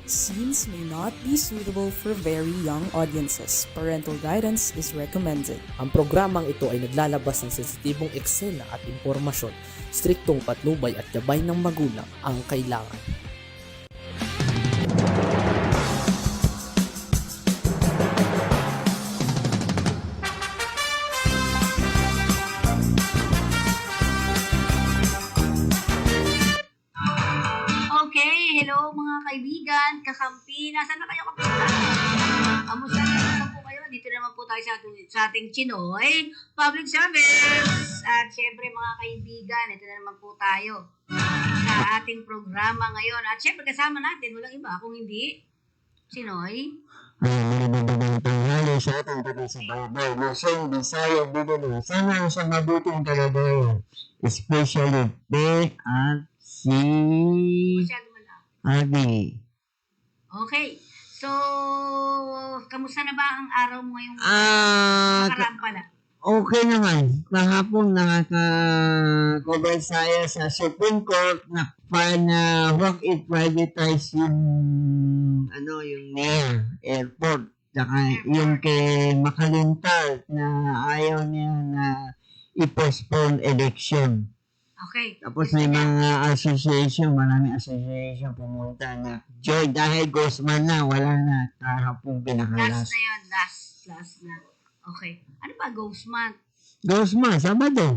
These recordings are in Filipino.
Scenes may not be suitable for very young audiences. Parental guidance is recommended. Ang programang ito ay naglalabas ng sensitibong eksena at impormasyon. Striktong patnubay at gabay ng magulang ang kailangan. Okay, hello mga kaibigan, kakampi, nasaan na kayo kapunta? Kamusta naman po kayo? Dito naman po tayo sa ating Chinoy Public Service. At syempre mga kaibigan, ito na naman po tayo sa ating programa ngayon. At syempre kasama natin, walang iba kung hindi Chinoy. Magandang tanghali sa ating taga-subaybay, Luzon, Visayas, Mindanao. Sana ang sa mabuting kalagayan, especially Beck at si Masyado malapit. Abby. Okay, so kamusta na ba ang araw mo ngayong nakaraan pala? Okay naman. Kahapon nakaka-cover tayo sa Supreme Court na wag i-privatize yung yung mayor, airport. Tsaka yung kay Makalintal na ayaw niya na i-postpone election. Okay. Tapos may mga association, maraming association pumunta na Joy, dahil Guzman na, wala na. Kahapon Last pinakalas. na yun, last na. Okay. Ano ba Ghost Month? Guzman, Sabado.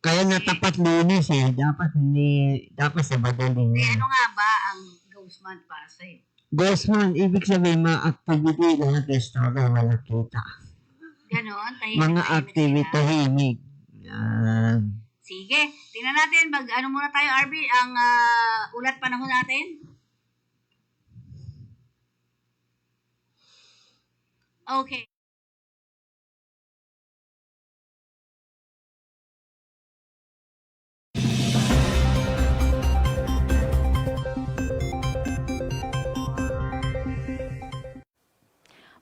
Kaya natapat Lunes eh. Dapat Sabado din. Eh, ano nga ba ang Ghost Month para sa'yo? Guzman, ibig sabihin mga activity lahat restaurant wala kita. Ganon? Mga activity tahimik. Yan. Sige, tingnan natin. Ano muna tayo, RB? Ang ulat panahon natin? Okay.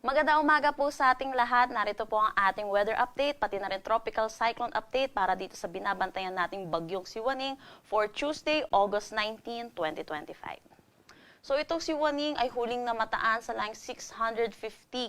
Magandang umaga po sa ating lahat. Narito po ang ating weather update, pati na rin tropical cyclone update para dito sa binabantayan nating bagyong Siwaning for Tuesday, August 19, 2025. So itong Siwaning ay huling namataan sa layong 650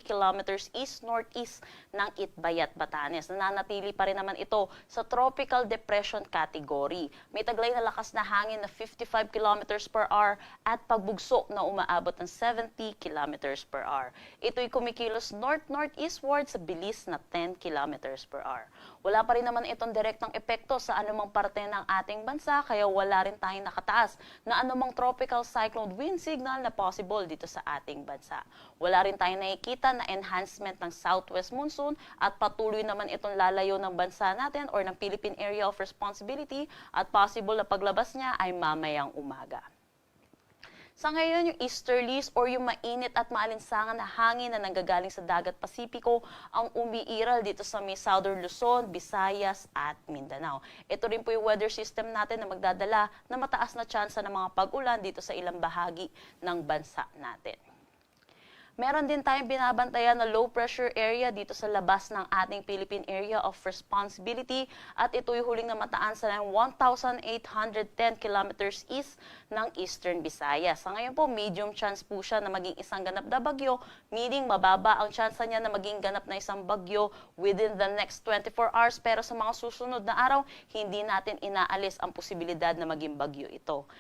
kilometers east-northeast ng Itbayat, Batanes. Nananatili pa rin naman ito sa tropical depression category. May taglay na lakas na hangin na 55 kilometers per hour at pagbugso na umaabot ng 70 kilometers per hour. Ito'y kumikilos north-northeastward sa bilis na 10 kilometers per hour. Wala pa rin naman itong direktang epekto sa anumang parte ng ating bansa, kaya wala rin tayong nakataas na anumang tropical cyclone wind signal na possible dito sa ating bansa. Wala rin tayong nakikita na enhancement ng southwest monsoon at patuloy naman itong lalayo ng bansa natin or ng Philippine Area of Responsibility at possible na paglabas niya ay mamayang umaga. Sa ngayon, yung easterlies or yung mainit at maalinsangan na hangin na nanggagaling sa dagat Pasipiko ang umiiral dito sa may Southern Luzon, Visayas at Mindanao. Ito rin po yung weather system natin na magdadala na mataas na tsansa ng mga pag-ulan dito sa ilang bahagi ng bansa natin. Meron din tayong binabantayan na low pressure area dito sa labas ng ating Philippine Area of Responsibility at ito'y huling namataan sa 1,810 kilometers east ng Eastern Visayas. Sa ngayon po, medium chance po siya na maging isang ganap na bagyo, meaning mababa ang chance niya na maging ganap na isang bagyo within the next 24 hours. Pero sa mga susunod na araw, hindi natin inaalis ang posibilidad na maging bagyo ito.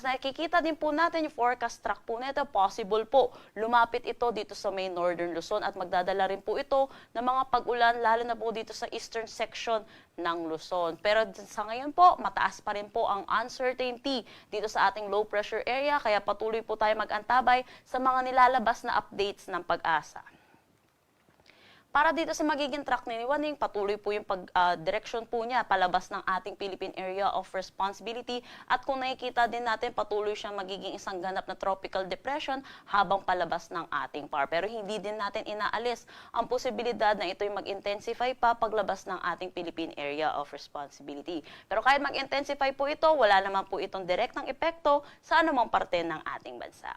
Nakikita din po natin yung forecast track po nito, possible po lumapit ito dito sa may Northern Luzon at magdadala rin po ito ng mga pag-ulan lalo na po dito sa eastern section ng Luzon. Pero sa ngayon po, mataas pa rin po ang uncertainty dito sa ating low pressure area kaya patuloy po tayo mag-antabay sa mga nilalabas na updates ng pag-asa. Para dito sa magiging track ni Waning, patuloy po yung direction po niya palabas ng ating Philippine Area of Responsibility at kung nakikita din natin patuloy siyang magiging isang ganap na tropical depression habang palabas ng ating PAR. Pero hindi din natin inaalis ang posibilidad na ito'y mag-intensify pa paglabas ng ating Philippine Area of Responsibility. Pero kahit mag-intensify po ito, wala naman po itong direktang epekto sa anumang parte ng ating bansa.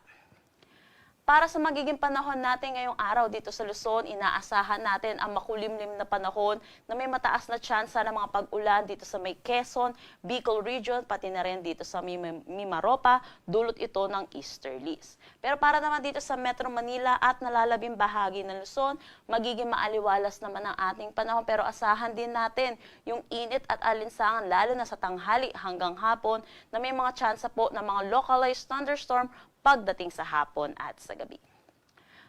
Para sa magiging panahon natin ngayong araw dito sa Luzon, inaasahan natin ang makulimlim na panahon na may mataas na tsansa ng mga pag-ulan dito sa may Quezon, Bicol Region, pati na rin dito sa Mimaropa, dulot ito ng easterlies. Pero para naman dito sa Metro Manila at nalalabing bahagi ng Luzon, magiging maaliwalas naman ang ating panahon, pero asahan din natin yung init at alinsangan lalo na sa tanghali hanggang hapon na may mga tsansa po ng mga localized thunderstorm pagdating sa hapon at sa gabi.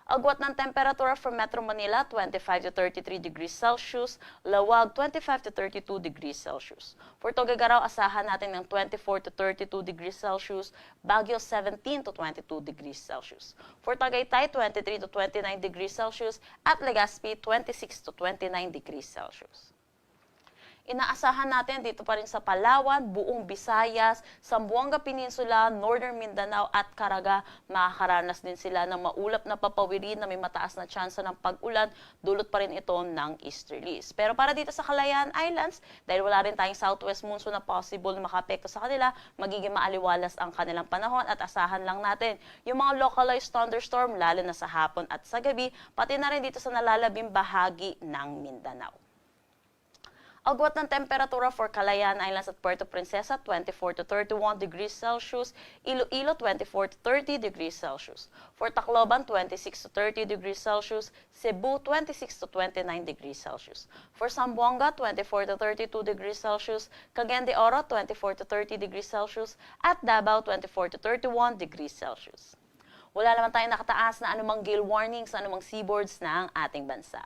Agwat ng temperatura for Metro Manila, 25 to 33 degrees Celsius, Lawag, 25 to 32 degrees Celsius. For Tuguegarao, asahan natin ng 24 to 32 degrees Celsius, Baguio, 17 to 22 degrees Celsius. For Tagaytay, 23 to 29 degrees Celsius, at Legazpi, 26 to 29 degrees Celsius. Inaasahan natin dito pa rin sa Palawan, buong Visayas, Zamboanga Peninsula, Northern Mindanao at Caraga, makakaranas din sila ng maulap na papawirin na may mataas na tsansa ng pag-ulan, dulot pa rin ito ng easterlies. Pero para dito sa Kalayaan Islands, dahil wala rin tayong southwest monsoon na possible na makapekto sa kanila, magiging maaliwalas ang kanilang panahon at asahan lang natin yung mga localized thunderstorm lalo na sa hapon at sa gabi, pati na rin dito sa nalalabing bahagi ng Mindanao. Agwat ng temperatura for Kalayaan Islands at Puerto Princesa, 24 to 31 degrees Celsius, Iloilo, 24 to 30 degrees Celsius. For Tacloban, 26 to 30 degrees Celsius, Cebu, 26 to 29 degrees Celsius. For Zamboanga, 24 to 32 degrees Celsius, Cagayan de Oro, 24 to 30 degrees Celsius, at Davao, 24 to 31 degrees Celsius. Wala naman tayong nakataas na anumang gale warning sa anumang seaboards ng ating bansa.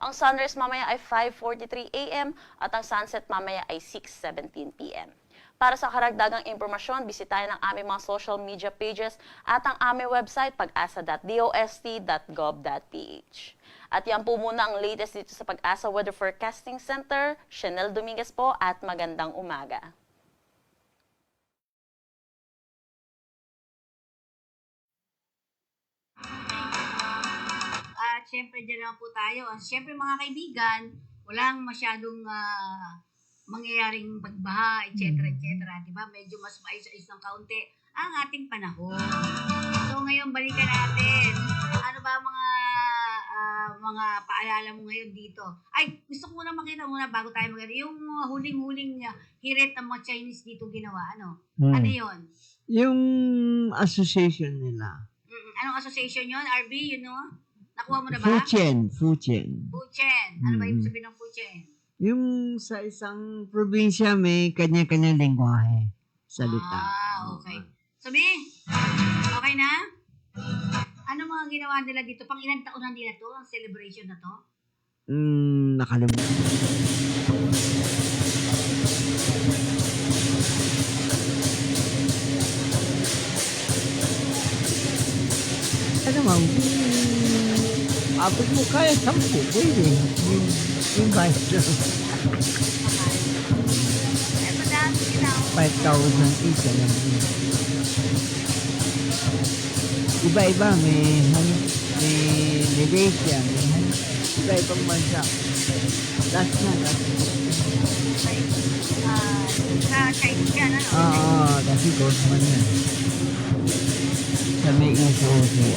Ang sunrise mamaya ay 5:43 a.m. at ang sunset mamaya ay 6:17 p.m. Para sa karagdagang impormasyon, bisitahin ang aming mga social media pages at ang aming website pag-asa.dost.gov.ph. At yan po muna ang latest dito sa Pag-asa Weather Forecasting Center. Chanel Dominguez po at magandang umaga. At syempre, dyan naman po tayo. Syempre mga kaibigan, walang masyadong mangyayaring pagbaha, etc. Diba? Medyo mas maayos-ayos ng kaunti ang ating panahon. So ngayon, balikan natin. Ano ba mga paalala mo ngayon dito? Ay, gusto ko muna makita muna bago tayo maganda. Yung huling-huling hirit ng mga Chinese dito ginawa. Ano? Ano yun? Yung association nila. Anong association yun? RB, you know? Nakuha mo na ba? Fuchen. Fuchen. Ano ba ibig sabihin ng Fuchen? Yung sa isang probinsya may kanya-kanya lingwahe. Salita. Okay. Sabi, okay na? Ano mga ginawa nila dito? Pang ilang taon na nila to? Ang celebration na to? Nakalimutan. Ano ma'am? Abot mo kaya 10, pwede. Yung vice Eh, madami sila. 5,000 each. Alam mo. Iba-iba. May Malaysia. May iba-ibang bansa. Last na. Sa Chinese yan, ano? Kasi Gosman yan. Sa may iso-oso.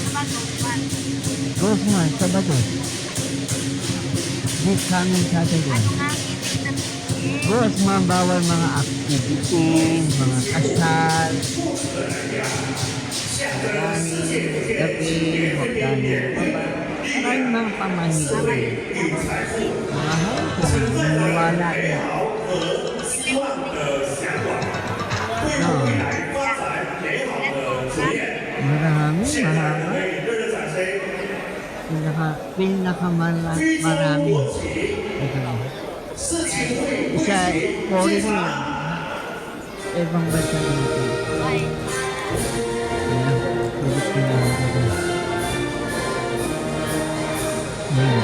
Sa Gosman. Gosman, Sabado. This coming Saturday. Ano nga ang ibig sabihin? Gosman, bawal mga activities, mga kasal. Maraming gabi, magdaming baba. Maraming mga pamahigay. Mga hapon, wala na. Marami, mahaba. Marami. Isa, foreign yun. Ibang bansa dito. Ay, Kaya, ulit ko na ako. Mga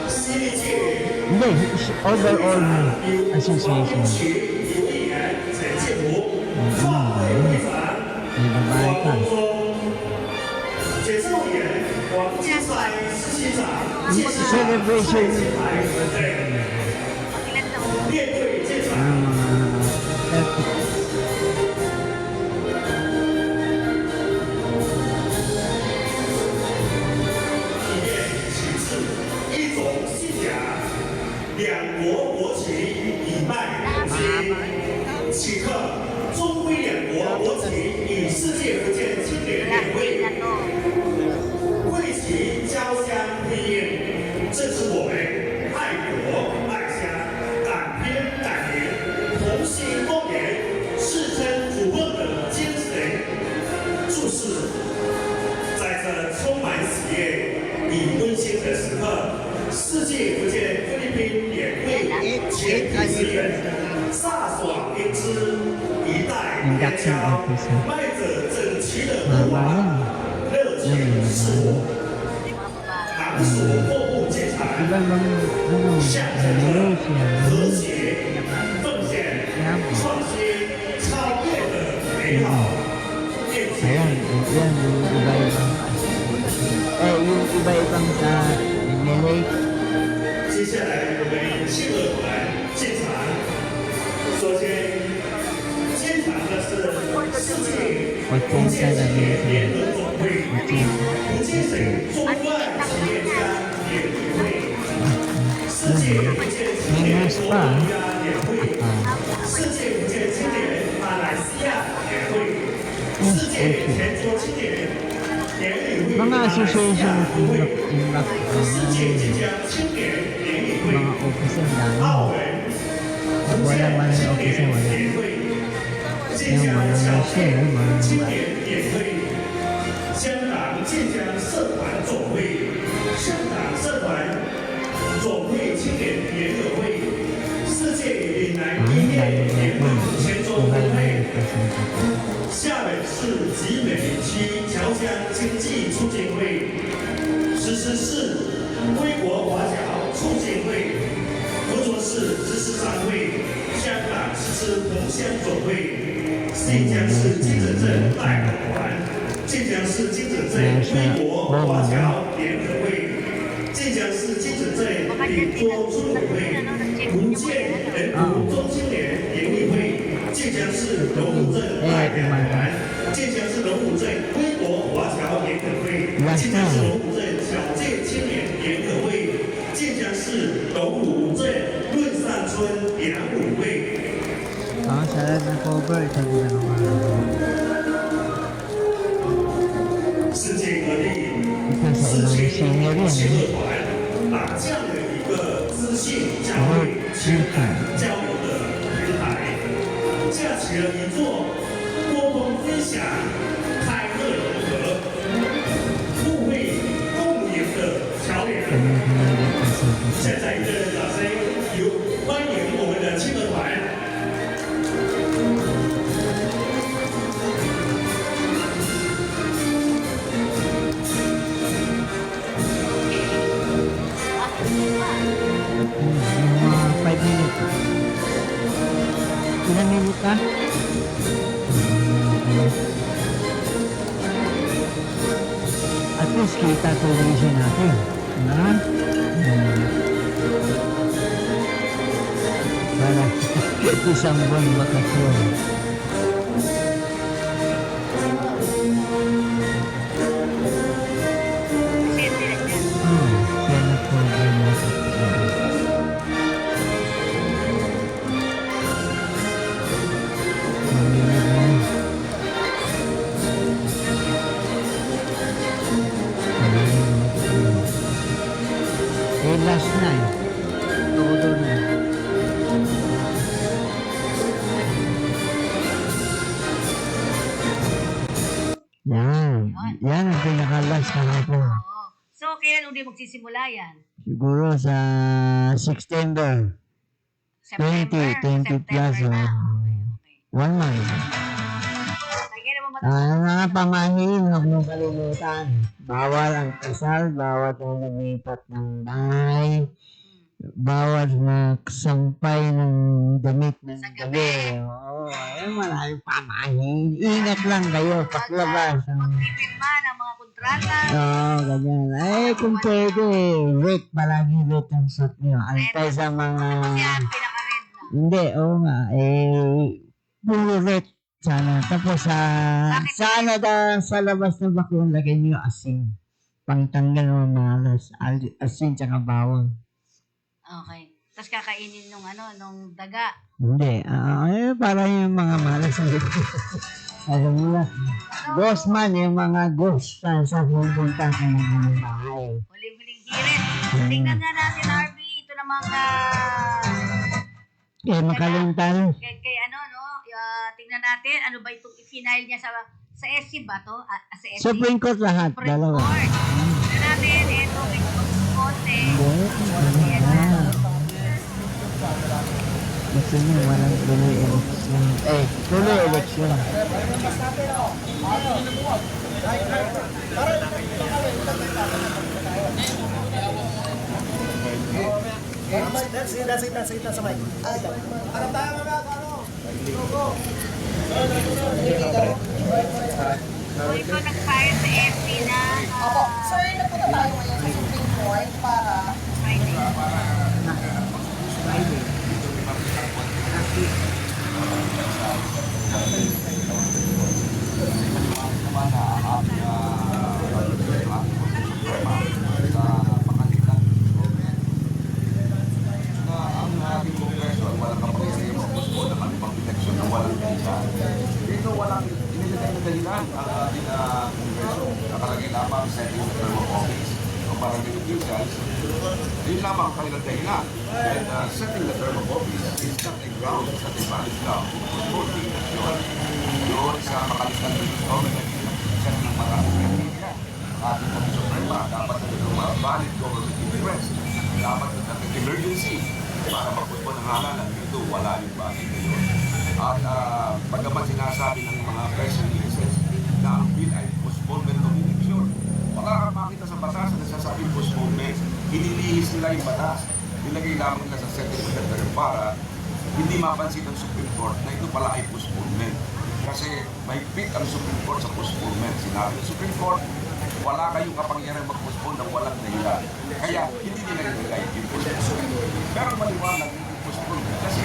presidente. Hindi, overall association. May babae pa. Celebration. Ilan taon? Ilan to? 为其交相辉映，这是我们爱国爱乡、敢拼敢赢、同心共勉、誓争不忘的精神。注释：在这充满喜悦与温馨的时刻，世界福建菲律宾联会全体成员飒爽英姿，一代年骄，迈着整齐的步伐，热情似火。 昂首阔步进场，象征着和谐、奉献、创新、超越的美好。面前， Yan, yung iba-ibang yung iba-ibang sa nag-relate. 接下来我们亲俄团进场。首先，进场的是世界福建企业联合总会福建省中外企业家联谊会。 世界福建青年国家联会、世界福建青年马来西亚联会、世界全球青年联谊会 Mga association of 世界晋江青年联谊会、 mga office ang dami. 澳门福建青年联会、晋江侨县青年联会、香港晋江社团总会、香港社团 总会青年联合会、世界岭南医业联盟全州分会，厦门市集美区侨乡经济促进会，石狮市归国华侨促进会，滁州市知识商会，香港石狮同乡总会，晋江市金城镇代表团，晋江市金城镇归国华侨联合会。 晋江市金城镇李庄村委会、福建人族中青年联谊会、晋江市龙虎镇代表团、晋江市龙虎镇归国华侨联合会、晋江市龙虎镇侨界青年联合会、晋江市龙虎镇润善村联舞会。 Sa lahat ng cover, sabi na naman. 世界各地。 世界亲俄团打这样的一个资讯交流、情感交流的平台，架起了一座沟通分享、开乐融合、互惠共赢的桥梁。现在一个掌声，欢迎我们的亲俄团。 Mga 5 minutes. Ilang minutes ka? At least kita television natin. Ha? Para isang buwan bakasyon. Siya na po ay nasa last night. Ako doon na. Yan ang pinaka-last na ako. Oo. So, kailan uli magsisimula yan? Siguro sa September. 20 plus. September na. Okay. 1 month. Lagi naman matapos. Mga pamahiin, huwag mong kalimutan. Bawal ang kasal, bawal ang lumipat ng bahay. bawat magsampay ng damit ng Sa gabi. gabi. Oo, maraming pamahin. Ingat lang kayo paglabas. Magpipirma ng mga kontrata. Oo, ganyan. Ay, kung pwede, wait, palagi wait ang suit nyo. Antay sa mga... Kasi yan, pinaka-red na. Hindi, oo nga, puro red sana. Tapos, sana sa labas ng bakun, lagay nyo asin. Pangtanggal ng malas. Asin tsaka bawang. Okay. Tapos kakainin nung daga. Hindi, para yung mga malas. Alam mo na, ghost man, yung mga ghost sa pupunta sa mga bahay. Huling-huling hirit. Tingnan nga natin, Harvey. Ito namang Makaluntal. kay tingnan natin ano ba itong i-final niya sa SC ba to? Sa SC? Supreme Court lahat, Supreme dalawa. Court. Tingnan natin, ito, may konti. Gusto nyo, walang tuloy election. Tuloy election. So, ito nag-file sa SC na Sir, napunta tayo ngayon sa Supreme Court para Friday. Dito walang inilagay na dahilan ang ating Kongreso. Nakalagay lamang setting the term of office ng barangay officials. Yun lamang ang kanilang dahilan. And setting the term of office is not a ground, it's not a valid ground. For the election, yun sa makalitan ng government, set ng maraming kritika. Ating kami Suprema, dapat na ito mga valid government interest. Dapat na natin emergency para magputpo ng halalan. Ito, wala yung bagay na yun. At pagkaman sinasabi ng mga press releases na ang bill ay postponement ng eleksyon, wala kang makita sa batas na nagsasabing postponement. Inilihis nila yung batas. Nilagay lamang nila sa setting of the term para hindi mapansin ng Supreme Court na ito pala ay postponement. Kasi may fit ang Supreme Court sa postponement. Sinabi ng Supreme Court, wala kayong kapangyarihan mag-postpone ng walang dahilan. Kaya hindi nila nilagay yung postponement. Pero maliwanag yung postponement kasi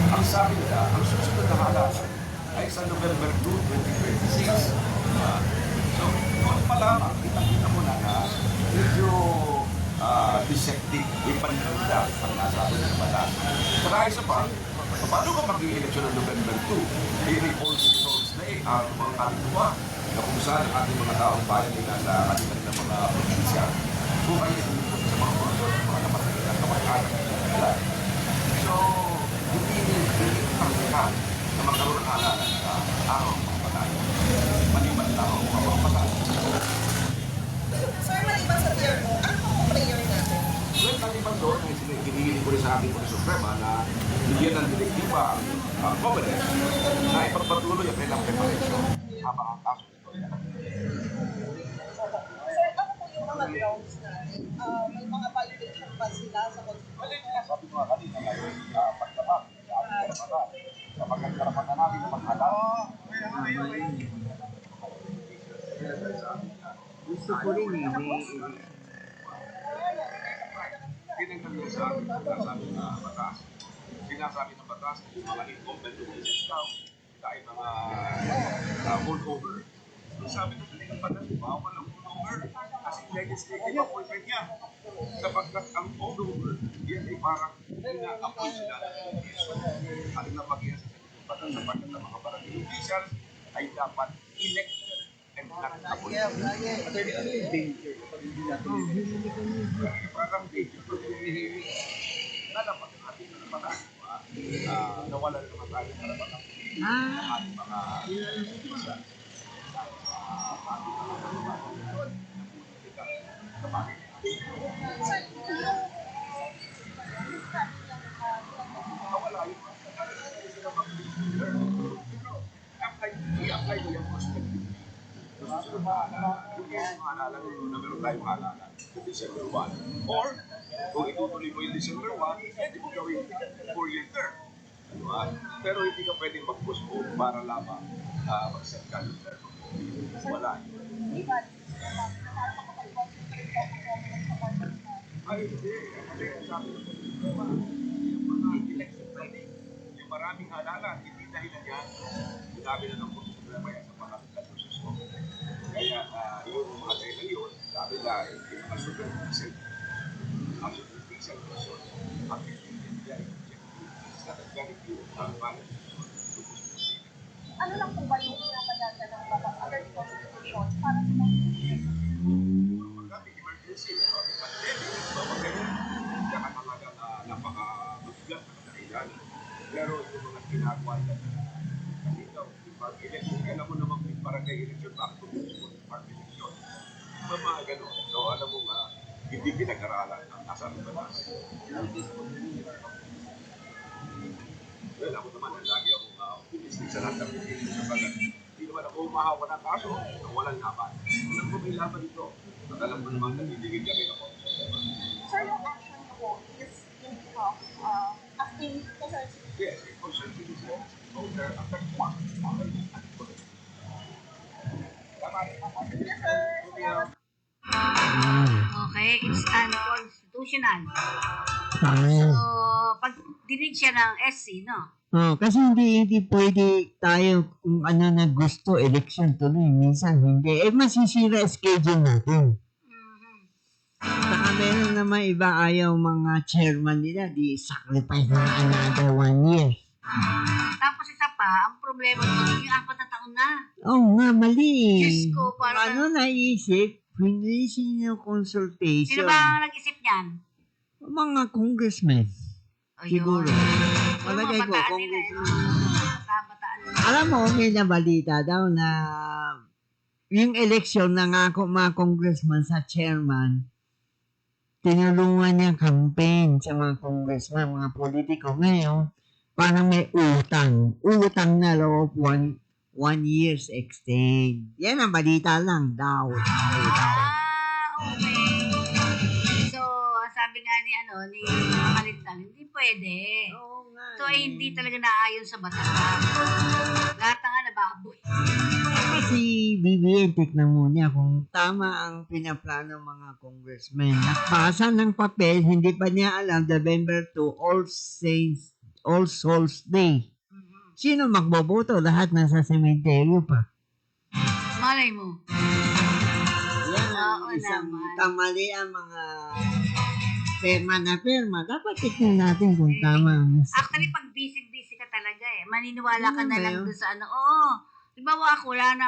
ang sabi nila, ang susunod na halalan ay sa November 2, 2026. So, noon pa lamang, kita mo na medyo deceptive, may paninda ang nasabi ng batas. Saka isa pa, paano ka mag-i-eleksyon ng November 2? May polls results na ang mga kalituwa na kung saan ang ating mga taong bayan ay nasa kanilang ng mga probinsya. Kung kayo sa mga konsol, mga kapatid na kamag-anak nila. So, hindi pangyakan na magkaroon ng halalan sa araw ng mga patay. Maliban lang ang mga patay. Sir, maliban sa tier mo, ano ang prayer natin? Well, maliban doon, ay hinihiling ko rin sa ating Kongreso Suprema na bigyan ng direktiba ang Covenant na ipagpatuloy ang kailang preparation habang ang kaso ito ay Sir, ano po yung mga grounds natin? May mga violation ba sila sa Constitution? sabi ko nga kanina ngayon, pagkabak sa ating karapatan, kapag karapatan natin na maghalal. Gusto ko rin Pinagtanong sa akin, sinasabi na batas. Sinasabi ng batas, yung mga incumbent officials daw, dahil mga holdover. Sabi ng pinagtanong batas, bawal ang holdover kasi legislative appointment niya. Sapagkat ang holdover, yan ay parang ina-appoint sila ng officio. Aling na mag-iyan sa pinagtanong batas sapagkat ang mga barangay officials ay dapat elect and not appointed. ano yung danger kapag hindi natin Parang danger pag hinihiling. Lalapat ang ating mga mata. Nawala na naman tayo para baka ating mga isa. Nawala yun. I-apply mo yung prospective. Gusto na halalan. Yung halalan na meron tayong halalan sa December 1. Or Kung itutuloy mo yung December 1, pwede mo gawin 4-year term. Diba? Pero hindi ka pwedeng mag-postpone para lamang mag-set ka ng term. Wala. Di ba? Nakapag-concentrate ako sa pagkakas na. Ay, hindi. Kasi sabi ko, yung mga election planning, yung maraming halalan, hindi dahilan yan. Sinabi na ng Puso Suprema yan sa mga katusus ko. Kaya yung mga dahilan yun, sabi na, yung mga supervisor, ang supervisor person, ang pinigyan sa nagganit ang balance. Ano lang po ba yung pinapayagan ng mga other constitution para sa mga Magkami emergency, pandemic, mga ganyan. Kaya ka talaga napaka-mabigat na kadahilan. Pero yung mga ginagawa na kasi ikaw, pag-election, alam mo naman yung barangay election back to park-election. Mga gano'n. So, alam mo nga, hindi pinag-aralan ang nasa lugaras. Well, ako naman, lagi akong optimistic sa lahat ng application sa bagat. Hindi naman ako umahawa ng kaso na walang laban. Alam ko may laban ito. At alam ko naman na bibigyan kami ako. Sir, yung action ko is in behalf asking concerned citizens. Yes, it concerned citizens, voter, affect one. Tama rin. Yes, sir. Salamat. Okay, it's unconstitutional. Tama. So, pag dinig siya ng SC, no? Kasi hindi pwede tayo kung ano na gusto, election tuloy. Minsan hindi. Masisira schedule natin. Saka meron naman iba ayaw mga chairman nila, di sacrifice na another 1 year. Tapos isa pa, ang problema doon, yung 4 na taon na. Oo nga, mali. Diyos ko, parang- Ano naisip? Hindi sino consultation. Sino ba ang nag-isip niyan? Mga congressmen. Ayun. Siguro. Yung Palagay mga ko, bataan nila, bataan nila. Alam mo, may nabalita daw na yung election na nga mga congressman sa chairman, tinulungan niya campaign sa mga congressman, mga politiko ngayon, parang may utang. Utang na loob, 1 year's extend. Yan ang balita lang daw. Okay. So, sabi nga ni Kalitan, hindi pwede. Oo nga. So, hindi talaga naayon sa batas. Lahat nga nababoy. Kasi BBM, tignan mo niya kung tama ang pinaplano mga congressmen. Nakbasa ng papel, hindi pa niya alam, November 2, All Souls Day. Sino magboboto? Lahat nasa sementeryo pa. Malay mo. Yan ang Oo isang naman. kamali ang mga perma na perma. Dapat tignan natin kung tama ang Actually, pag busy ka talaga maniniwala ka Ano na ba lang yun? doon sa ano. Oo. Diba ako, wala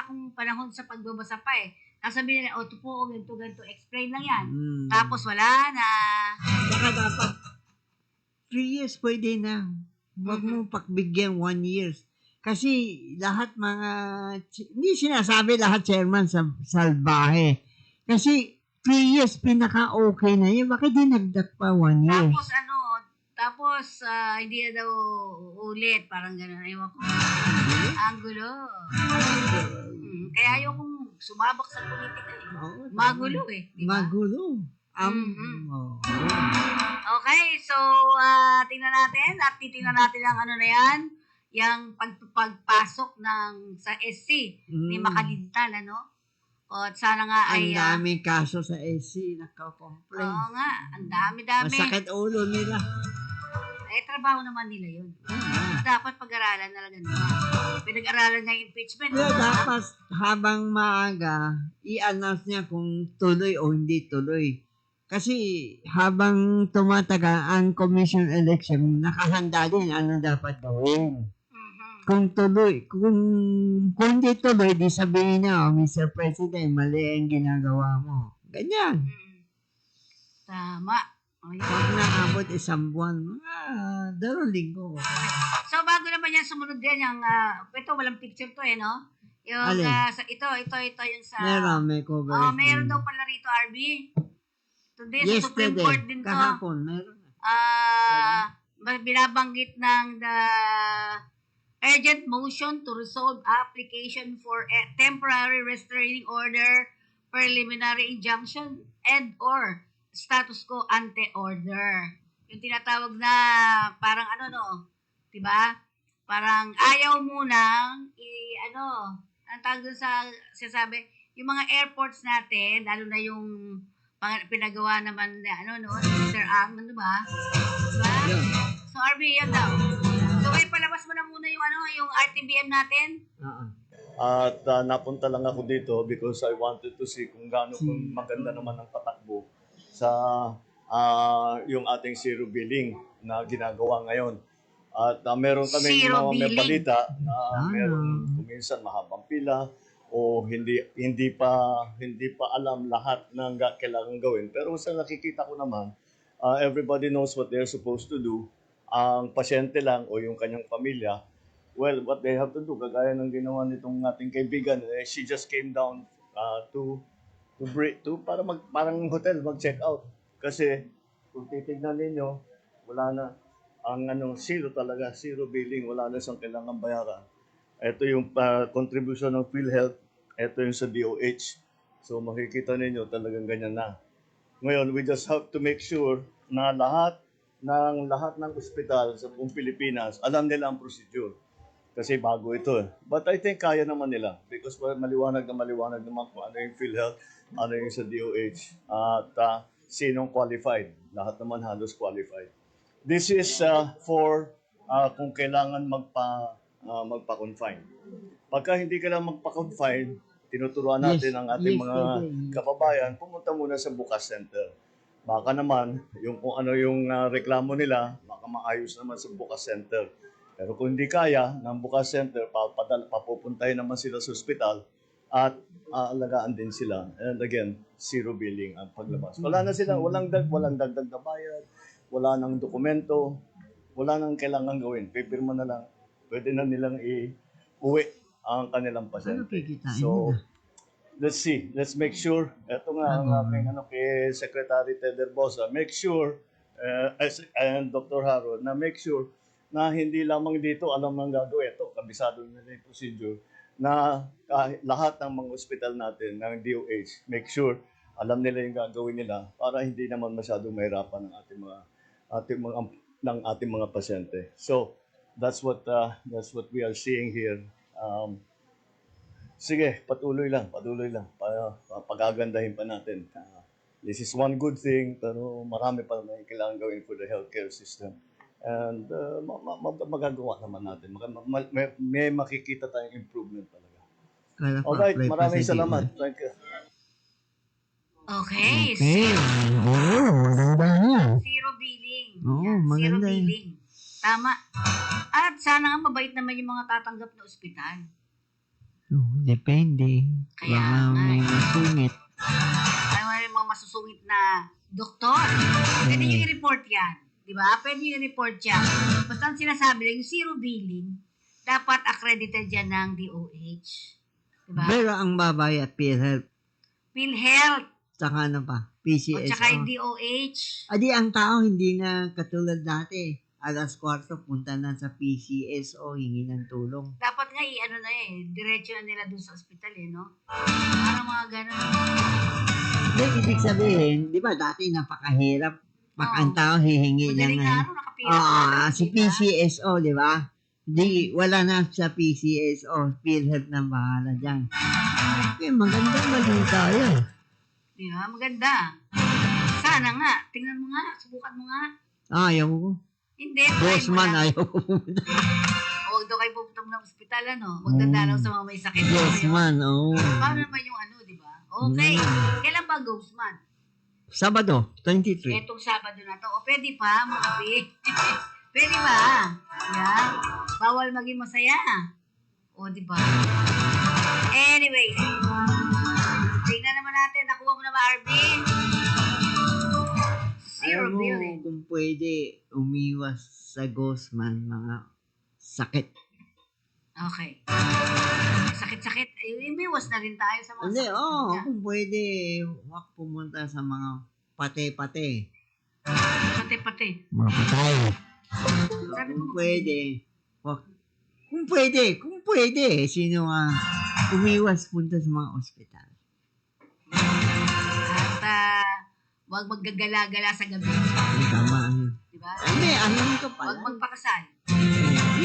akong panahon sa pagbabasa pa Kasabihin nila, ito po, ganito, explain lang yan. Tapos wala na. Saka dapat 3 years pwede na. Huwag mo pakbigyan 1 years. Kasi lahat hindi sinasabi lahat chairman sa salbahe. Kasi 3 years pinaka-okay na yun. Bakit dinagdag pa 1 year? Tapos hindi na daw ulit. Parang gano'n. Ewan ko. Ang gulo. Kaya ayokong sumabak sa politika Oo, Magulo Diba? Magulo. Okay, so tingnan natin at titingnan natin ang ano na yan, yung pagpasok sa SC ni Makalintal, ano? O at sana nga Ang ay... daming kaso sa SC, nakakomplain. Oo nga, ang dami-dami. Masakit ulo nila. Trabaho naman nila yun. Dapat pag-aralan talaga nila. Pinag-aralan nga yung impeachment. Kaya diba? dapat habang maaga, i-announce niya kung tuloy o hindi tuloy. Kasi habang tumatagal ang commission election, nakahanda din ano dapat gawin. Kung tuloy, kung hindi tuloy, di sabihin niya, Mr. President, mali ang ginagawa mo. Ganyan. Tama. Ayun. Pag naabot 1 buwan, mga 2 linggo. So bago naman yan, sumunod din yung, ito walang picture to no? Yung, Alin? ito yung sa... Meron, may coverage. meron din. daw pala rito, RB. Today, sa Supreme Yesterday, Court din to. kahapon, meron. Binabanggit ng the urgent motion to resolve application for a temporary restraining order, preliminary injunction, and or status quo ante order. Yung tinatawag na parang ano no, 'di ba? Parang ayaw munang ang tawag dun sa sinasabi, yung mga airports natin, lalo na yung pinagawa naman na ni Mr. Ang, ano ba? Diba? So RB, yan daw. So palabas mo na muna yung RTBM natin. At napunta lang ako dito because I wanted to see kung gaano kung maganda naman ang patakbo sa yung ating zero billing na ginagawa ngayon. At meron kami Zero may billing. balita na meron kuminsan mahabang pila o hindi pa alam lahat ng kailangan gawin. Pero sa nakikita ko naman, everybody knows what they're supposed to do. Ang pasyente lang o yung kanyang pamilya, well, what they have to do, kagaya ng ginawa nitong ating kaibigan, she just came down to parang hotel mag-check out. Kasi kung titignan ninyo, wala na ang zero talaga, zero billing, wala na siyang kailangan bayaran. Ito yung contribution ng PhilHealth, ito yung sa DOH. So makikita ninyo talagang ganyan na. Ngayon, we just have to make sure na lahat ng ospital sa buong Pilipinas, alam nila ang procedure. Kasi bago ito eh. But I think kaya naman nila because maliwanag naman kung ano yung PhilHealth, ano yung sa DOH, at sinong qualified. Lahat naman halos qualified. This is for kung kailangan magpa-confine. Pagka hindi kailangan magpa-confine, tinuturuan natin ang ating mga kababayan, pumunta muna sa Bukas Center. Baka naman, yung kung ano yung reklamo nila, baka maayos naman sa Bukas Center. Pero kung hindi kaya ng Bukas Center, papupuntahin naman sila sa ospital at alagaan din sila. And again, zero billing ang paglabas. Wala na sila, walang dagdag na bayad, wala nang dokumento, wala nang kailangan gawin. Pipirma na lang, pwede na nilang i-uwi ang kanilang pasyente. So, let's see. Let's make sure. Ito nga ang aking kay Secretary Ted Herbosa. Make sure, and Dr. Harold, na make sure na hindi lamang dito alam nang gagawin. Ito, kabisado nila yung procedure na lahat ng mga ospital natin, ng DOH, make sure alam nila yung gagawin nila para hindi naman masyadong mahirapan ng ating mga pasyente. So, that's what we are seeing here. Sige, patuloy lang. Pagagandahin pa natin. This is one good thing, pero marami pa na kailangan gawin for the healthcare system. And magagawa naman natin. May makikita tayong improvement talaga. Alright, maraming salamat. Thank you. Okay. Maganda yan. Zero billing. Oo, Yan, zero maganda yun. billing. Tama. At sana nga mabait naman yung mga tatanggap na ospital. Depende. Kaya Baka nga may eh. masungit. Ay, may mga masusungit na doktor. Pwede nyo i-report yan. Di ba? Pwede nyo i-report yan. Basta ang sinasabi lang, yung zero billing, dapat accredited yan ng DOH. Di ba? Pero ang babay at PhilHealth, PhilHealth. tsaka ano pa, O PCSO. tsaka yung DOH. Adi, ang tao hindi na katulad dati. Alas 4, punta na sa PCSO, hingi ng tulong. Dapat nga diretso na nila dun sa ospital no? Parang mga ganun. Hindi, ibig sabihin, di ba dati napakahirap. Pag ang tao hihingi niya Madaling ngayon. araw, nakapira. Sa PCSO, di ba? Di, wala na sa PCSO. PhilHealth na bahala dyan. Okay, magandang balita yun. Di ba? Maganda. Sana nga. Tingnan mo nga. Subukan mo nga. Ayaw ko. Hindi. Bossman, ayaw ko pumunta. Huwag daw kayo pupunta ng ospital, Magdadalaw sa mga may sakit. Bossman, oo. Paano naman yung di ba? Okay. Kailan ba Ghostman? Sabado, 23. Etong Sabado na to. O pwede pa, mga pi. Pwede ba? Yan. Bawal maging masaya. O, di ba? Anyway. Tingnan naman natin. Nakuha mo na ba, Arvin? Zero Alam mo, billing. kung pwede umiwas sa Ghostman, mga sakit. Okay. Sakit-sakit. Imiwas na rin tayo sa mga Hindi, sakit. kung pwede, huwag pumunta sa mga pate-pate. Pati-pati. Mga patay. Sabi Kung mo, pwede, huwag. Kung pwede, sino nga umiwas punta sa mga ospital. At Huwag maggagala-gala sa gabi. Ay, tama. Di ba? Hindi, alam ko Huwag pala. magpakasal.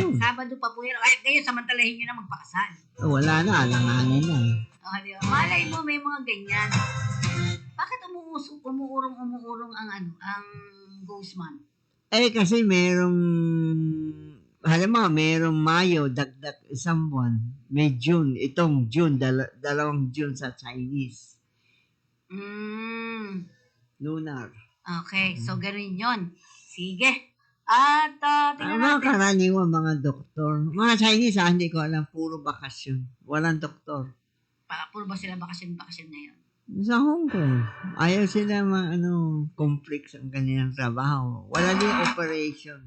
Yun. Sabado pa po yan. Ay, ngayon, samantalahin nyo na magpakasal. Wala na, alanganin na. Di ba? Malay mo, may mga ganyan. Bakit umuurong ang ghost month? Kasi merong Mayo, dagdag isang buwan. May June, itong June, dalawang June sa Chinese. Lunar. Okay, so ganun yun. Sige. At tingnan Mga natin. karaniwan mga doktor. Mga Chinese, hindi ko alam, puro bakasyon. Walang doktor. Puro ba sila bakasyon na yun? Sa Hong Kong, ayaw sila complex ang kanilang trabaho. Wala din operation.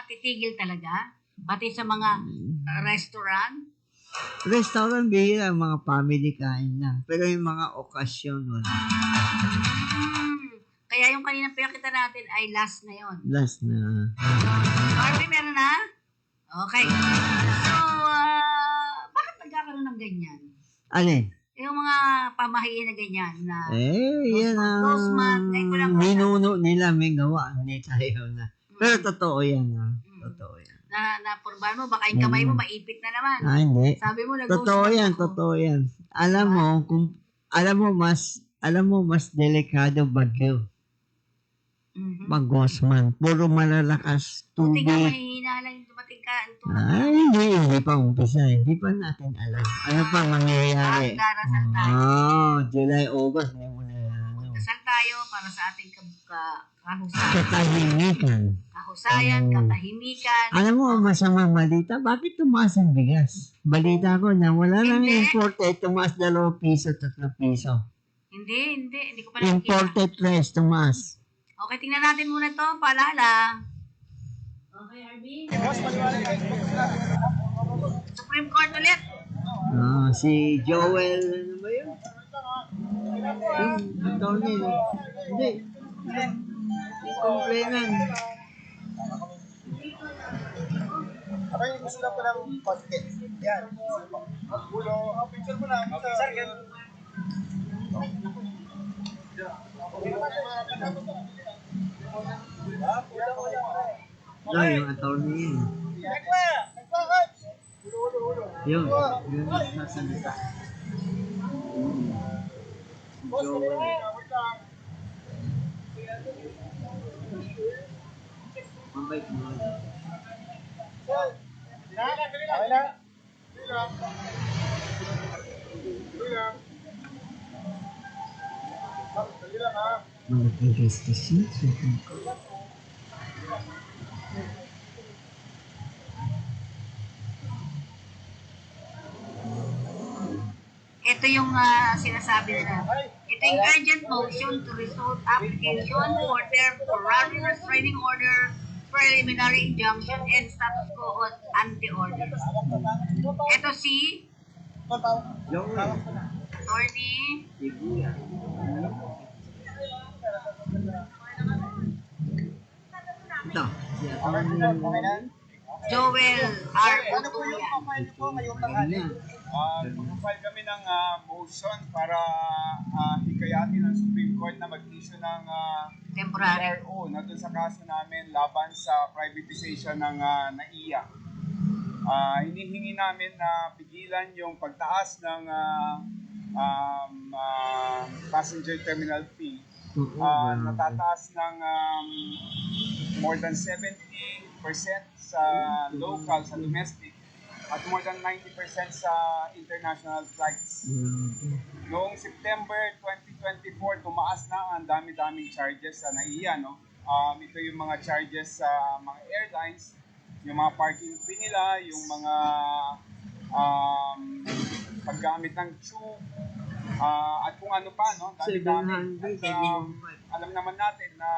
Titigil talaga? Pati sa mga restaurant? Restaurant, bihira, mga family kain lang. Pero yung mga okasyon, wala. Kaya yung kanina pinakita natin ay last na yon. Last na. Barbie, meron na? Okay. So, bakit nagkakaroon ng ganyan? Alin? Yung mga pamahiin na ganyan na Yan ang Ghost month, ngayon ko lang minuno nila, may gawa. Hindi tayo na. Pero totoo yan. Totoo yan. napurbahan mo, baka yung kamay mo maipit na naman. Hindi. Sabi mo, nag-ghost Totoo month yan, ako. totoo yan. Alam mo mas delikado bagyo. Mag-ghost month. Puro malalakas Buti tubig. nga, mahihina lang yung dumating ka. Ay, hindi pa umpisa. Hindi pa natin alam. Ano pa mangyayari? Darasal tayo. July, August. Hindi mo na Dasal tayo para sa ating kahusayan. katahimikan. Kahusayan, katahimikan. Alam mo, masamang balita, bakit tumaas ang bigas? Balita ko na wala nang Hindi. imported, tumaas 2 piso, 3 piso. Hindi ko pa nakikita. Imported rice, tumaas. Okay, tingnan natin muna to, paalala. Okay, Arby. Supreme Court ulit. Si Joel, ano ba yun? Yung attorney, hindi. Complainant. Ako yung gusto lang ko ng content. Yan. Ulo, picture mo na. Sir, ganun. Yung attorney yun. Yun sasalita. Joel. Mabait mo. Okay na? Malaking justice. Ito yung sinasabi nila. Ito yung urgent motion to resolve application for temporary restraining order, preliminary injunction, and status quo ante-order. Ito si Joel. Attorney Ibuya. Ito. Si attorney. Joel R. Ano po yung Otuya. profile niyo po ngayong tanghali? Mag-file kami ng motion para hikayatin ng Supreme Court na mag-issue ng Temporary. PRO na dun sa kaso namin laban sa privatization ng NAIA. Hinihingi namin na pigilan yung pagtaas ng passenger terminal fee. Natataas ng more than 70% sa local, sa domestic, at more than 90% sa international flights. Noong September 2024, tumaas na ang dami-daming charges sa NAIA. No? Ito yung mga charges sa mga airlines, yung mga parking fee nila, yung mga paggamit ng tube, at kung ano pa, no? Dami-dami. At, alam naman natin na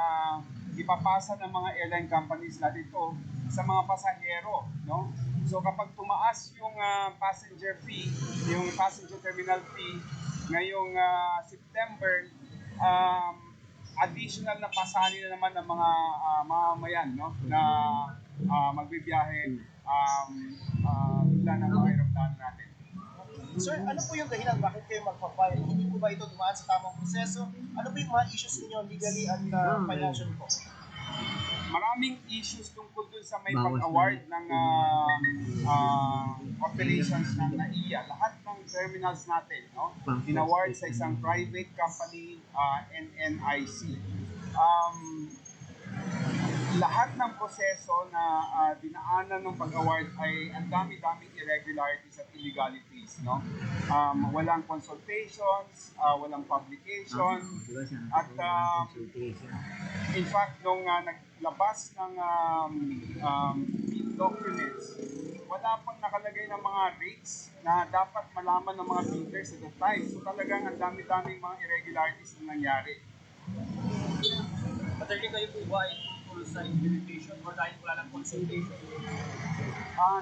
ipapasa ng mga airline companies natin ito sa mga pasahero, no? So kapag tumaas yung passenger fee, yung passenger terminal fee ngayong September, additional na pasanin na naman ng mga mamamayan, no? Na magbibiyahe mula ng mga aeroplano natin. Sir, ano po yung dahilan bakit kayo magpa-file? Hindi po ba ito dumaan sa tamang proseso? Ano po yung mga issues ninyo legally at financially po? Maraming issues tungkol dun sa may pag-award ng operations ng NAIA. Lahat ng terminals natin, no? In-award sa isang private company, NNIC. Lahat ng proseso na dinaanan ng pag-award ay ang dami-daming irregularities at illegalities, no? Walang consultations, walang publication, at in fact, nung naglabas ng bid documents, wala pang nakalagay ng mga rates na dapat malaman ng mga bidders at the time. So talagang ang dami-daming mga irregularities na nangyari. Attorney, kayo po ba ay tungkol sa implementation or dahil wala lang consultation?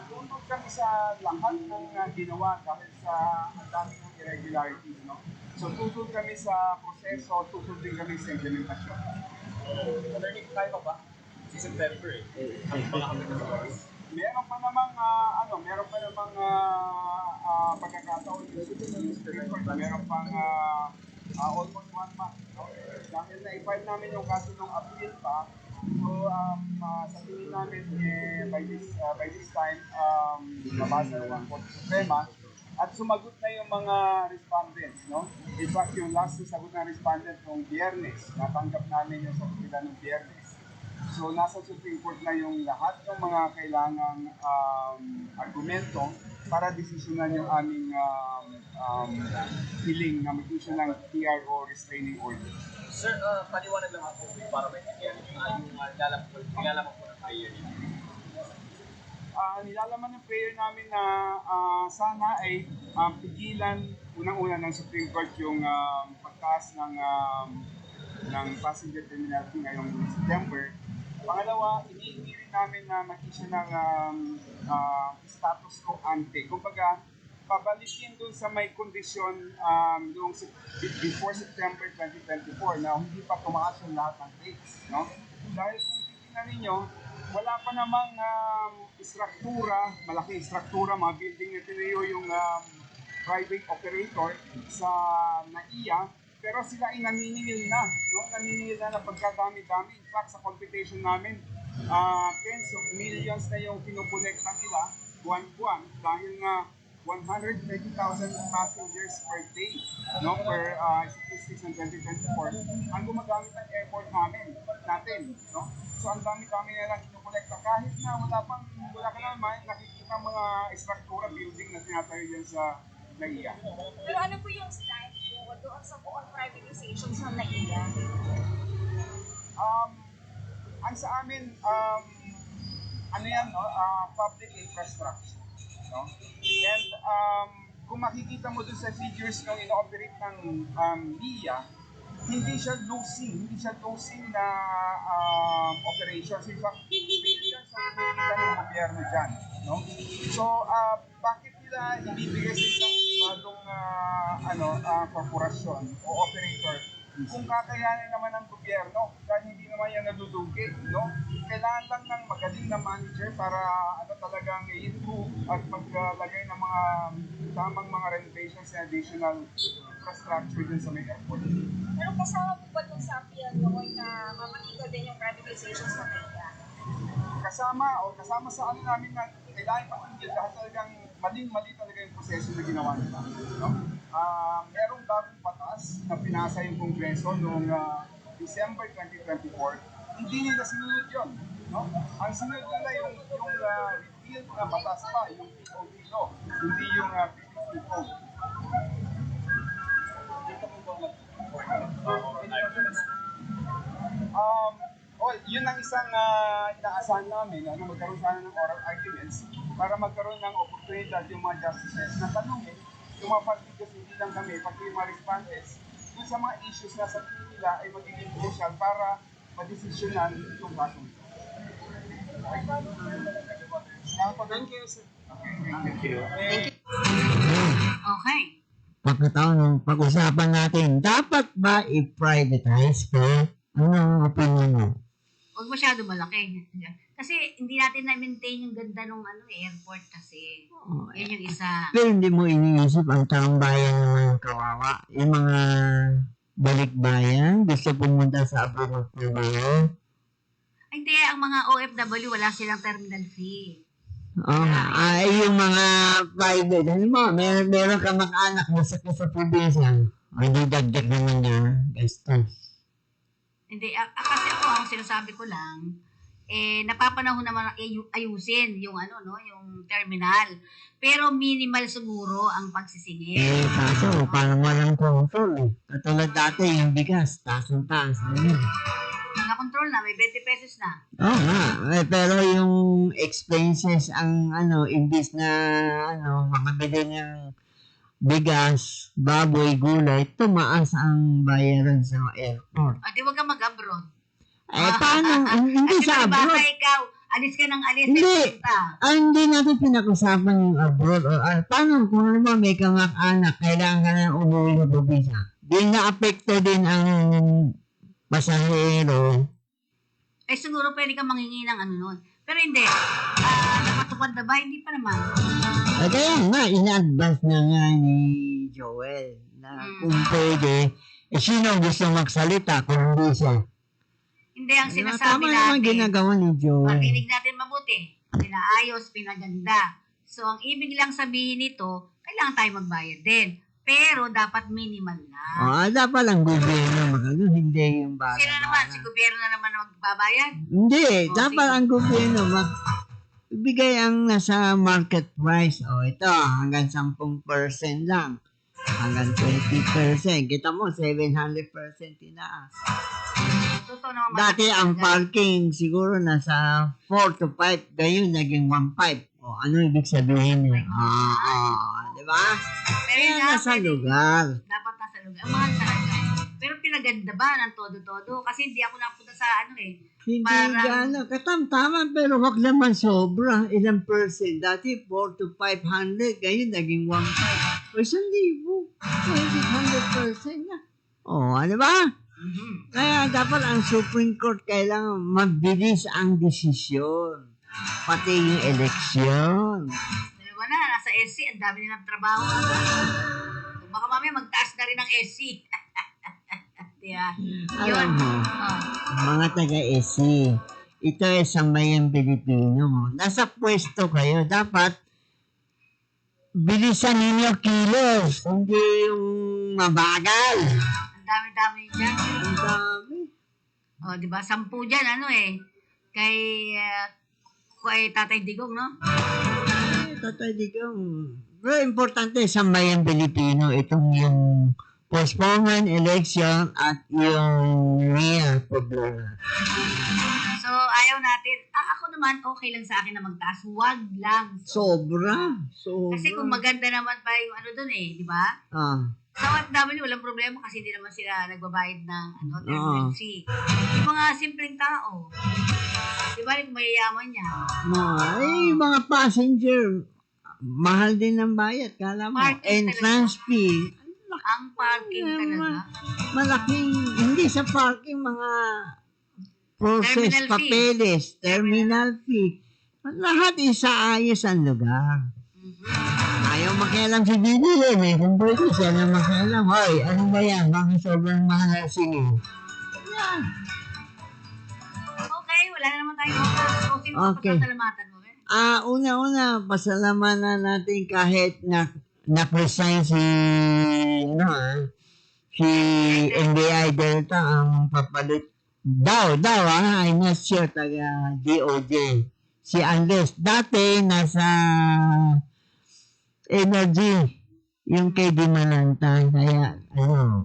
Tungkol kami sa lahat ng ginawa dahil sa ang dami ng irregularities, no? So tutol kami sa proseso, tutol din kami sa implementasyon. Attorney, kaya pa ba? Si September ang mga kami na sa Meron pa namang pagkakataon yung Supreme Court, meron pang almost 1 month, no? Dahil na-file namin yung kaso ng appeal pa, so sa tingin namin by this time mabasa na ang Korte Suprema at sumagot na yung mga respondents, no? In fact, yung last na sagot ng respondent ng Biyernes, natanggap namin yung sagot nila ng Biyernes. So, nasa Supreme Court na yung lahat ng mga kailangang argumento para desisyonan yung aming hiling na mag-issue ng TRO restraining order. Sir, paliwanag lang ako para may yung nilalaman po ng prayer. Nilalaman ng prayer namin na sana ay pigilan unang-una ng Supreme Court yung pagtaas ng passenger terminal fee ngayong September. Pangalawa, iniingi rin namin na mag-issue ng status quo ante. Kumbaga, pabalikin dun sa may kondisyon before September 2024 na hindi pa tumaas yung lahat ng rates, no? Dahil kung titignan ninyo, wala pa namang istruktura, malaking istruktura, mga building na tinayo yung private operator sa NAIA, pero sila ay naniningil na, no? Naniningil na pagkadami-dami. In fact, sa computation namin, tens of millions na yung kinukolekta nila buwan-buwan dahil nga 130,000 passengers per day, no? Per statistics ng 2024 ang gumagamit ng airport natin, no? So ang dami-dami na lang kinukolekta kahit na wala ka naman nakikita mga istruktura building na tinatayo dyan sa NAIA. Pero ano po yung stand po doon sa buong privatization sa NAIA? Ang sa amin, public infrastructure, no? And kung makikita mo dun sa figures ng ino-operate ng NIA, hindi siya losing na operations. In fact, billions ang kumikita ng gobyerno dyan, no? So, bakit nila ibibigay sa isang pribadong korporasyon o operator kung kakayanin naman ng gobyerno dahil hindi naman yan nadudugit, no? Kailangan lang ng magaling na manager para talagang i-improve at maglagay ng mga tamang mga renovations and additional infrastructure dun sa may airport. Pero kasama po ba dun sa appeal noon na mamatigil din yung privatization sa NAIA? Kasama sa namin na kailangan patigil dahil talagang mali talaga yung proseso na ginawa nila, no? Merong bagong batas na pinasa yung Kongreso noong December 2024, hindi nila sinunod yun, no? Ang sinunod nila yung repealed na batas pa, yung POD law, hindi yung PPP code. Yun ang isang inaasahan namin, magkaroon sana ng oral arguments para magkaroon ng oportunidad yung mga justices na tanungin yung mga partidos, hindi lang kami, pati yung mga respondents, dun sa mga issues na sa tingin nila ay magiging crucial para madesisyonan itong kaso. Thank you, sir. Thank you. Okay. Pagkataon, pag-usapan natin, dapat ba i-privatize ko? Ano ang opinion mo? Huwag masyado malaki. Kasi hindi natin na-maintain yung ganda ng airport kasi. Yun yung isa. Pero hindi mo iniisip ang taong bayan ng kawawa. Yung mga balikbayan, gusto pumunta sa abroad ng bayan. Hindi, ang mga OFW wala silang terminal fee. Yung mga private, meron ka mag-anak mo sa probinsya. Hindi dagdag naman niya, gastos. Hindi, kasi ako, ang sinasabi ko lang, napapanahon naman ayusin yung yung terminal. Pero minimal siguro ang pagsisingil. Kaso, parang walang control. Katulad dati, yung bigas, taas-taas. Na-control na, may 20 pesos na. Oo nga. Pero yung expenses ang imbis na makabili ng bigas, baboy, gulay, tumaas ang bayaran sa airport. Di wag ka mag-abroad. Paano? Hindi sa abroad. Basta ikaw, alis ka ng alis. Hindi natin pinag-usapan yung abroad. Paano kung may kamag-anak, kailangan ka na umuwi na probinsya? Di na-apekto din ang pasahero. Siguro pwede ka manghingi ng nun. Pero hindi. Napatupad na ba? Hindi pa naman. Kaya nga, in-advance na nga ni Joel na kung pwede, sino gusto magsalita kung hindi siya? Hindi, ang sinasabi Tama naman ginagawa ni Joel. Pakinig natin mabuti. Pinaayos, pinaganda. So, ang ibig lang sabihin nito, kailangan tayo magbayad din. Pero, dapat minimal lang. Dapat lang gobyerno hindi yung bata. Sino naman? Si gobyerno na naman magbabayad? Hindi, dapat ang gobyerno ibigay ang nasa market price. Ito, hanggang 10% lang. Hanggang 20%. Kita mo, 700% tinaas. Dati ang parking siguro nasa 4 to 5, ngayon naging 1.5. Ano ibig sabihin niya? Di ba? Pero nasa lugar. Dapat nasa lugar. Ang mahal talaga. Pero pinaganda ba ng todo-todo? Kasi hindi ako napunta sa Hindi gano'n. Katamtaman, pero wag naman sobra. Ilang percent? Dati 4 to 500, ngayon naging 1.5. O 1,000. 100% na. Ano ba? Kaya dapat ang Supreme Court kailangan mabilis ang desisyon. Pati yung eleksyon. Dalawa na, nasa SC, ang dami nilang trabaho. Baka mamaya magtaas na rin ang SC. Diba? Alam mo, mga taga-SC, ito ay sambayang Pilipino. Nasa pwesto kayo, dapat bilisan ninyo kilos, hindi yung mabagal. Dami-dami dyan. Ang dami. Diba? 10 dyan, kay Tatay Digong, no? Tatay Digong. Pero importante sa mayang Pilipino, itong yung postponement, election, at yung real problema. So, ayaw natin. Ako naman, okay lang sa akin na magtaas. Wag lang. Sobra. Kasi kung maganda naman pa yung doon di ba? Sa OFW, walang problema kasi hindi naman sila nagbabayad ng terminal fee. Yung mga simpleng tao, di ba kung mayayaman niya? Mga passenger, mahal din ng bayad. Kala mo, entrance fee. Ang parking talaga. Malaking, hindi sa parking, mga process, Terminal papeles, terminal fee. Lahat isaayos ang lugar. Ayaw makialam si BBM kung pwede siya na makialam. Hoy, ano ba yan? Bakit sobrang mahal ang singin? Yan. Okay, wala na naman tayo. Sino Okay. pasalamatan mo? Una-una, pasalamatan natin kahit na-resign si NBI Delta ang papalit. Daw, I'm not sure, taga DOJ. Si Andres, dati nasa energy, yung kay Dimalanta. Kaya,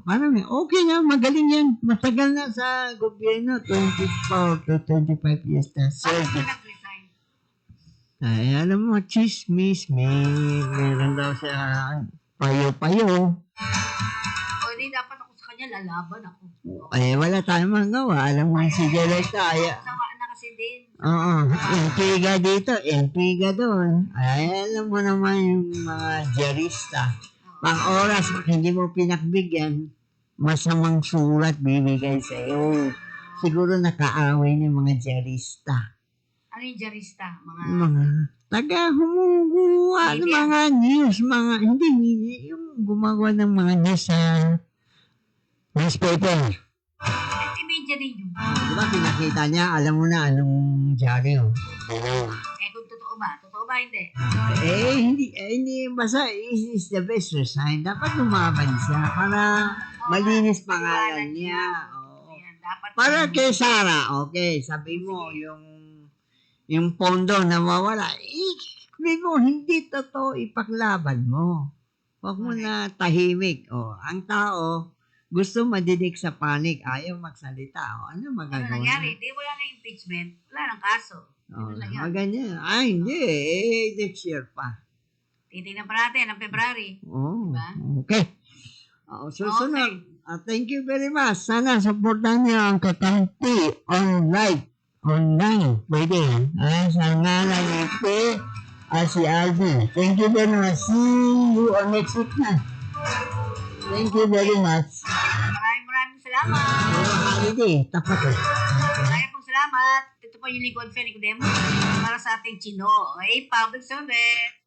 parang okay na, magaling yan. Matagal na sa gobyerno, 24 to 25 years na. Ay, alam mo, chismis, meron daw siya payo-payo. Di dapat ako sa kanya, lalaban ako. Wala tayong magawa. Alam mo, si Directa, Sama na kasi din. intriga dito, intriga doon. Ay, alam mo naman yung mga jarista. Pang oras, hindi mo pinakbigyan, masamang sulat bibigay sa'yo. Siguro nakaaway ng mga jarista. Ano yung jarista? Mga taga-humuguha ng Media. mga news, hindi, yung gumagawa ng mga news sa newspaper. Si media din yun. Di ba pinakita niya, alam mo na anong dyaryo. Kung totoo ba? Totoo ba hindi? Hindi, basta is the best resign. Dapat lumaban siya para malinis pangalan niya. Oo. Ayan, dapat. Para kay Sara, okay, sabi mo, yung pondo na mawala, sabi mo, hindi totoo, ipaglaban mo. Huwag mo na tahimik. Ang tao, gusto madidik sa panik, ayaw magsalita. Ano Ano magagawa? nangyari? Di wala na impeachment. Wala nang kaso. Ano lang yan? Ganyan. Hindi. Next year pa. Titignan pa natin ang February. Diba? Okay. Susunod. Thank you very much. Sana supportan niyo ang Kakampi online. Pwede. Sa ngalan ni Pe, si Alvin. Thank you very much. See you on next week na. Thank you very much. Maraming salamat. Holiday. Tapat eh. Maraming pong salamat. Ito po yung lingkod Fe Nicodemo para sa ating Chino. Okay, public service.